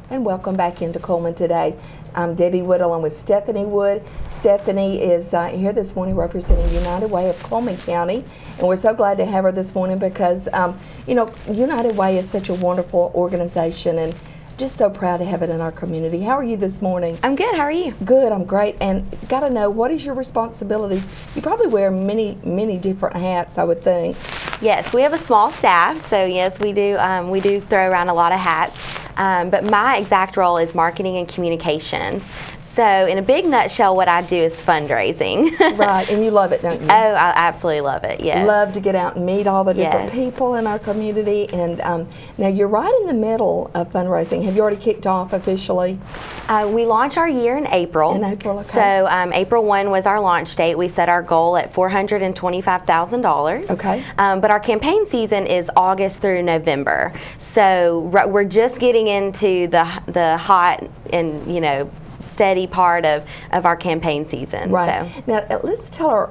And welcome back into Coleman Today. I'm Debbie Wood along with Stephanie Wood. Stephanie is here this morning representing United Way of Coleman County, and we're so glad to have her this morning because United Way is such a wonderful organization, and just so proud to have it in our community. How are you this morning? I'm good. How are you? Good. I'm great. And got to know, what is your responsibilities? You probably wear many different hats, I would think. Yes, we have a small staff, so yes, we do throw around a lot of hats. But my exact role is marketing and communications. So in a big nutshell, what I do is fundraising. Right, and you love it, don't you? Oh, I absolutely love it, yes. Love to get out and meet all the different Yes. people in our community. And now you're right in the middle of fundraising. Have you already kicked off officially? We launch our year in April. In April, okay. So April 1 was our launch date. We set our goal at $425,000. Okay. But our campaign season is August through November. So we're just getting into the hot and steady part of our campaign season. Right. So. Now let's tell our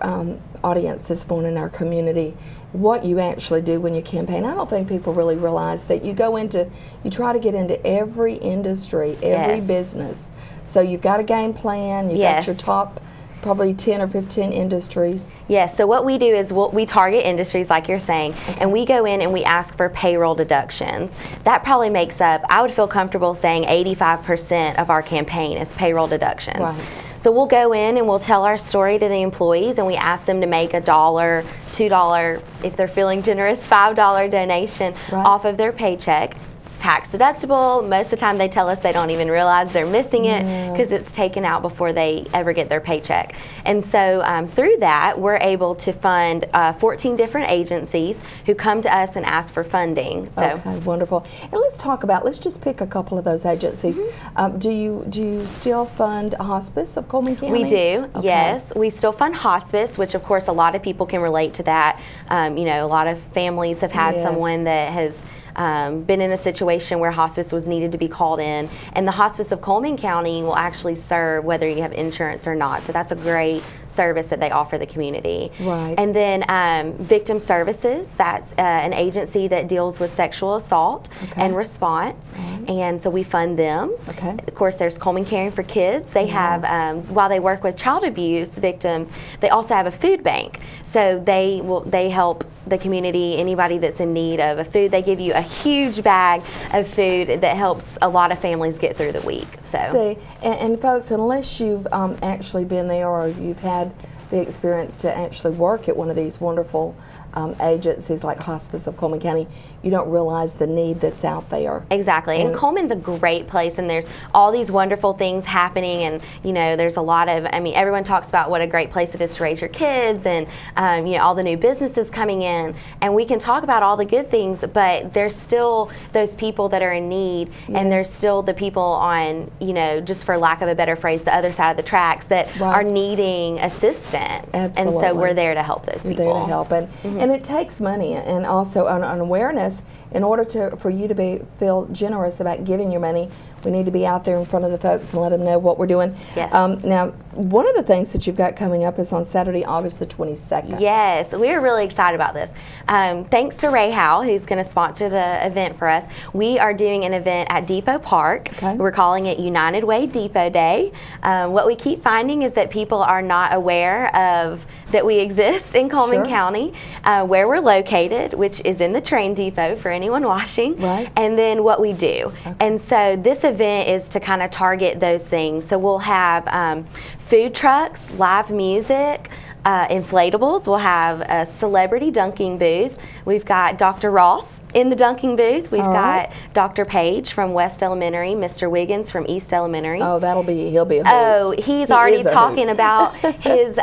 audience this morning, our community, what you actually do when you campaign. I don't think people really realize that you try to get into every industry, every Yes. business. So you've got a game plan, you've Yes. got your top probably 10 or 15 industries. Yes, so what we do is we target industries like you're saying, and we go in and we ask for payroll deductions. That probably makes up, I would feel comfortable saying 85% of our campaign is payroll deductions. Right. So we'll go in and we'll tell our story to the employees, and we ask them to make $1, $2, if they're feeling generous, $5 donation Right. off of their paycheck. It's tax deductible. Most of the time they tell us they don't even realize they're missing it because it's taken out before they ever get their paycheck. And so through that, we're able to fund 14 different agencies who come to us and ask for funding. So. Okay, wonderful. And let's just pick a couple of those agencies. Do you still fund hospice of Coleman County? We do, Okay. yes. We still fund hospice, which of course a lot of people can relate to that. A lot of families have had Yes. someone that has been in a situation where hospice was needed to be called in, and the Hospice of Coleman County will actually serve whether you have insurance or not. So that's a great service that they offer the community. Right. And then Victim Services, that's an agency that deals with sexual assault Okay. and response, and so we fund them. Okay. Of course, there's Coleman Caring for Kids. They have, while they work with child abuse victims, they also have a food bank. So they help the community, anybody that's in need of a food. They give you a huge bag of food that helps a lot of families get through the week. So. See, and folks, unless you've actually been there or you've had the experience to actually work at one of these wonderful agencies like Hospice of Coleman County, you don't realize the need that's out there. Exactly, and Coleman's a great place, and there's all these wonderful things happening, and there's a lot of, everyone talks about what a great place it is to raise your kids, and all the new businesses coming in, and we can talk about all the good things, but there's still those people that are in need, and there's still the people on, just for lack of a better phrase, the other side of the tracks that are needing assistance. Absolutely. And so we're there to help those people. We're there to help, and it takes money and also an awareness. In order for you to feel generous about giving your money, we need to be out there in front of the folks and let them know what we're doing. Yes. Now, one of the things that you've got coming up is on Saturday, August the 22nd. Yes, we're really excited about this. Thanks to Ray Howe, who's going to sponsor the event for us. We are doing an event at Depot Park. Okay. We're calling it United Way Depot Day. What we keep finding is that people are not aware of that we exist in Coleman Sure. County, where we're located, which is in the train depot for anyone watching, Right. and then what we do. And so this event is to kind of target those things. So we'll have food trucks, live music, inflatables. We'll have a celebrity dunking booth. We've got Dr. Ross in the dunking booth. We've got Dr. Page from West Elementary, Mr. Wiggins from East Elementary. Oh, he'll be a hoot. Oh, he's He already is a talking hoot. about his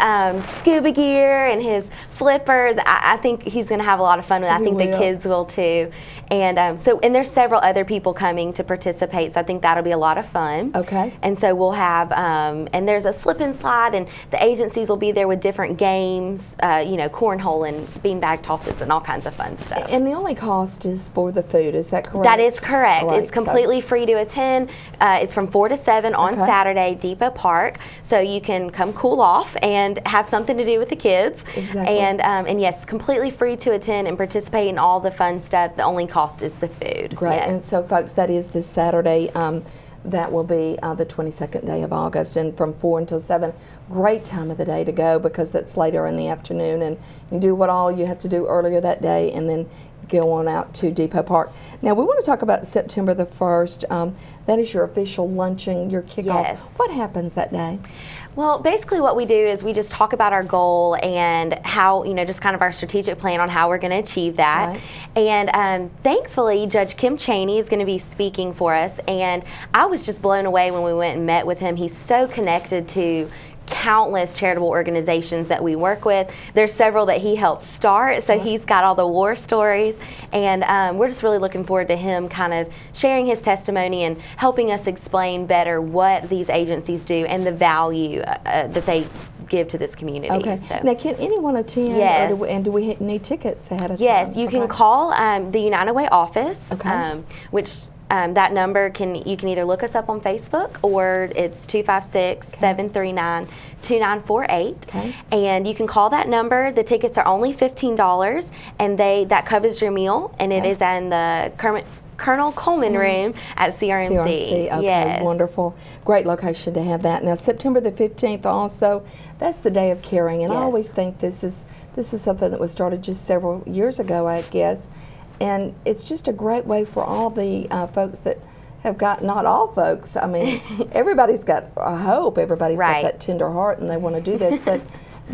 scuba gear and his flippers. I think he's going to have a lot of fun with it. I He think the will. kids will too. And and there's several other people coming to participate, so I think that'll be a lot of fun. Okay. And so we'll have, and there's a slip and slide, and the agencies will be there with different games, cornhole and beanbag tosses and all kinds of fun stuff. And the only cost is for the food, is that correct? That is correct. Right, It's completely free to attend. It's from 4 to 7 on Okay. Saturday, Depot Park. So you can come cool off and have something to do with the kids. Exactly. And yes, completely free to attend and participate in all the fun stuff. The only cost is the food. Great. Yes. And so, folks, that is this Saturday. That will be the 22nd day of August, and from 4 until 7. Great time of the day to go because that's later in the afternoon, and you do what all you have to do earlier that day, and then go on out to Depot Park. Now, we want to talk about September the 1st. That is your official luncheon, your kickoff. Yes. What happens that day? Well, basically what we do is we just talk about our goal and how, just kind of our strategic plan on how we're going to achieve that. Right. And thankfully, Judge Kim Chaney is going to be speaking for us. And I was just blown away when we went and met with him. He's so connected to countless charitable organizations that we work with. There's several that he helped start, so he's got all the war stories, and we're just really looking forward to him kind of sharing his testimony and helping us explain better what these agencies do and the value that they give to this community. Okay. So. Now, can anyone attend? Yes. And do we need tickets ahead of time? Yes, you can Okay. call the United Way office, Okay. which that number you can either look us up on Facebook or it's 256-739-2948. Okay. And you can call that number. The tickets are only $15, and that covers your meal, and it Okay. is in the Colonel Coleman room at CRMC. CRMC, okay, Yes. wonderful. Great location to have that. Now, September the 15th also, that's the Day of Caring, and I Yes. always think this is something that was started just several years ago, I guess, and it's just a great way for all the folks that have got, not all folks, I mean, everybody's got, I hope everybody's Right. got that tender heart and they want to do this, but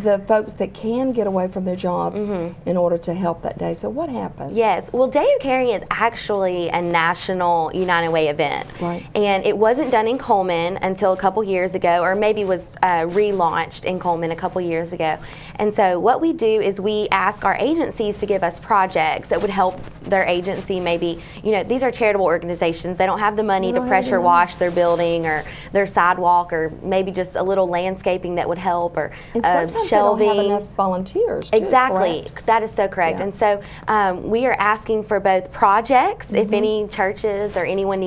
the folks that can get away from their jobs in order to help that day. So what happens? Yes. Well, Day of Caring is actually a national United Way event. Right. And it wasn't done in Coleman until a couple years ago, or maybe was relaunched in Coleman a couple years ago. And so what we do is we ask our agencies to give us projects that would help their agency. Maybe, these are charitable organizations. They don't have the money to Right, pressure right. wash their building or their sidewalk, or maybe just a little landscaping that would help, or And sometimes shelving. they don't have enough volunteers. Too, Exactly. correct? That is so correct. Yeah. And so we are asking for both projects. Mm-hmm. If any churches or anyone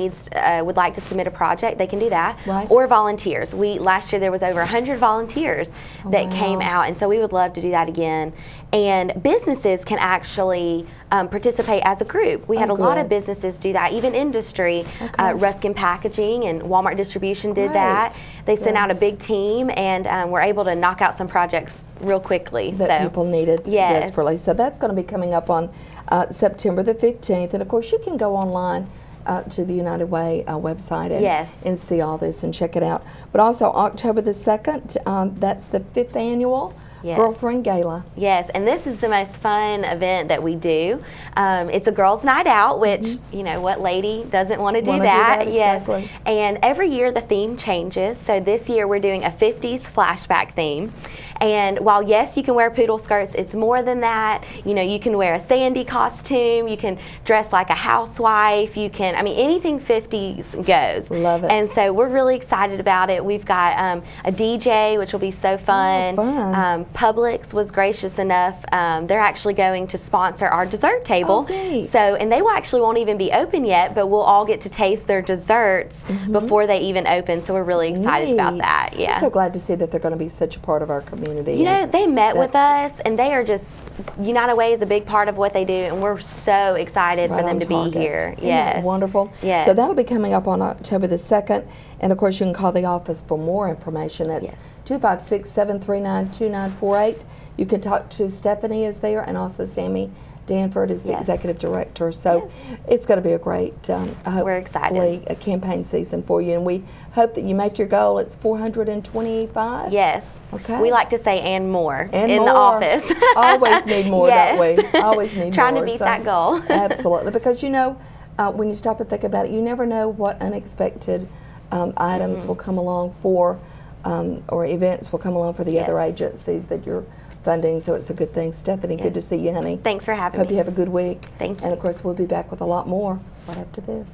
would like to submit a project, they can do that. Right. Or volunteers. Last year there was over 100 volunteers that came Wow. out, and so we would love to do that again. And businesses can actually participate as a group. We had a lot of good. businesses do that, even industry. Okay. Ruskin Packaging and Walmart Distribution did Great. that. They sent Yeah. out a big team, and were able to knock out some projects real quickly. That So people needed Yes. desperately. So that's going to be coming up on September the 15th. And of course, you can go online to the United Way website Yes. and see all this and check it out. But also October the 2nd, that's the 5th annual Yes. Girlfriend Gala. Yes, and this is the most fun event that we do. It's a girls' night out, which, what lady doesn't want to do Wanna do that? that, Yes. exactly. And every year the theme changes. So this year we're doing a 50s flashback theme. And while, yes, you can wear poodle skirts, it's more than that. You can wear a Sandy costume. You can dress like a housewife. Anything 50s goes. Love it. And so we're really excited about it. We've got a DJ, which will be so fun. fun. Publix was gracious enough. They're actually going to sponsor our dessert table. Oh, neat. And they won't even be open yet, but we'll all get to taste their desserts before they even open. So we're really excited about Neat. that. Yeah. I'm so glad to see that they're going to be such a part of our community. They met with that's- us, and they are just, United Way is a big part of what they do, and we're so excited Right for them on to target. be here. Isn't that Yes. wonderful. Yes. So that'll be coming up on October the 2nd. And of course, you can call the office for more information. That's Yes. 256-739-2948. You can talk to Stephanie is there, and also Sammy Danford is the Yes. executive director. So it's going to be a great, We're excited. hopefully, a campaign season for you. And we hope that you make your goal. It's 425. Yes. Okay. We like to say and more And in more. the office. Always need more, Yes. don't we? Always need Trying more. to beat So- that goal. Absolutely, because when you stop and think about it, you never know what unexpected items will come along for, or events will come along for the other Yes. agencies that you're funding. So it's a good thing. Stephanie, good to Yes. see you, honey. Thanks for having Hope me. you have a good week. Thank you. And of course, we'll be back with a lot more right after this.